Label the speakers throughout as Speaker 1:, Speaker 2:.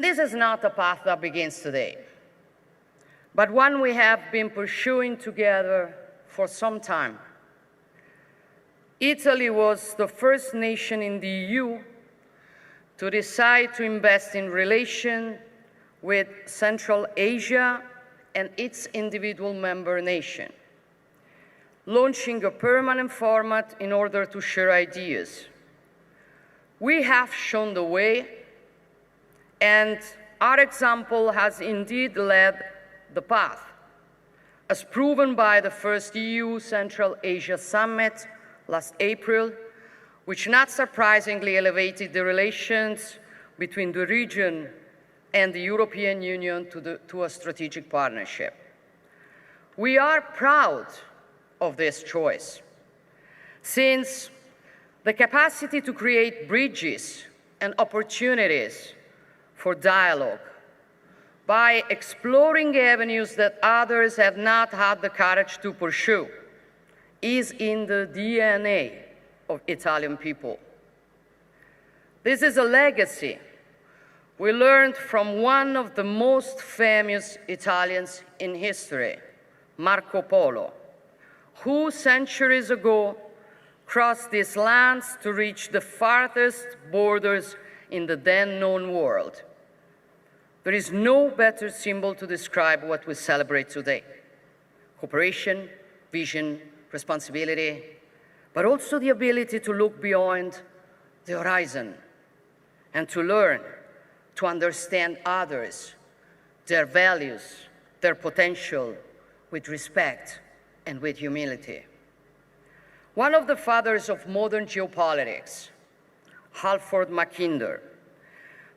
Speaker 1: This is not a path that begins today, but one we have been pursuing together for some time. Italy was the first nation in the EU to decide to invest in relation with Central Asia and its individual member nation, launching a permanent format in order to share ideas. We have shown the way, and our example has indeed led the path, as proven by the first EU Central Asia Summit last April, which not surprisingly elevated the relations between the region and the European Union to a strategic partnership. We are proud of this choice, since the capacity to create bridges and opportunities for dialogue by exploring avenues that others have not had the courage to pursue is in the DNA of Italian people. This is a legacy we learned from one of the most famous Italians in history, Marco Polo, who centuries ago crossed these lands to reach the farthest borders in the then known world. There is no better symbol to describe what we celebrate today: cooperation, vision, responsibility, but also the ability to look beyond the horizon and to learn, to understand others, their values, their potential, with respect and with humility. One of the fathers of modern geopolitics, Halford Mackinder,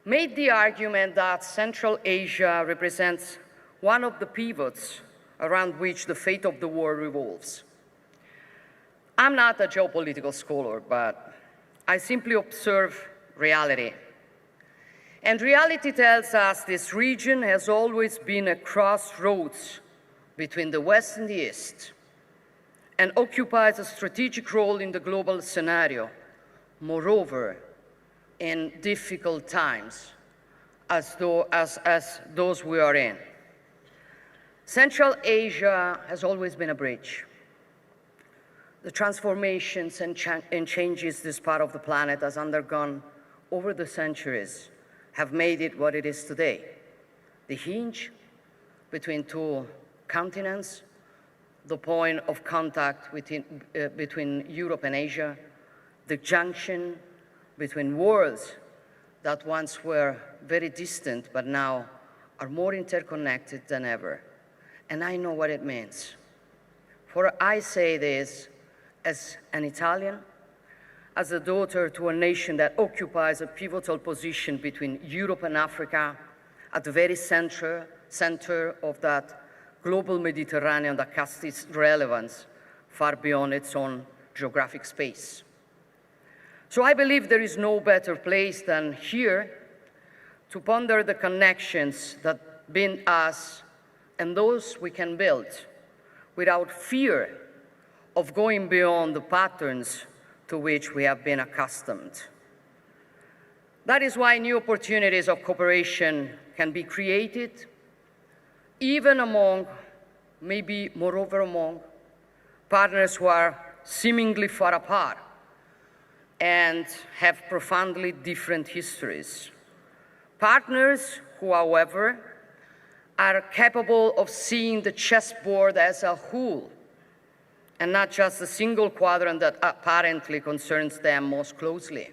Speaker 1: made the argument that Central Asia represents one of the pivots around which the fate of the world revolves. I'm not a geopolitical scholar, but I simply observe reality. And reality tells us this region has always been a crossroads between the West and the East, and occupies a strategic role in the global scenario, moreover, in difficult times, as those we are in. Central Asia has always been a bridge. The transformations and changes this part of the planet has undergone over the centuries have made it what it is today. The hinge between two continents, the point of contact between Europe and Asia, the junction between worlds that once were very distant but now are more interconnected than ever. And I know what it means. For I say this as an Italian, as a daughter to a nation that occupies a pivotal position between Europe and Africa, at the very center of that global Mediterranean that casts its relevance far beyond its own geographic space. So I believe there is no better place than here to ponder the connections that bind us and those we can build without fear of going beyond the patterns to which we have been accustomed. That is why new opportunities of cooperation can be created, even among, maybe moreover among, partners who are seemingly far apart and have profoundly different histories. Partners who, however, are capable of seeing the chessboard as a whole and not just a single quadrant that apparently concerns them most closely.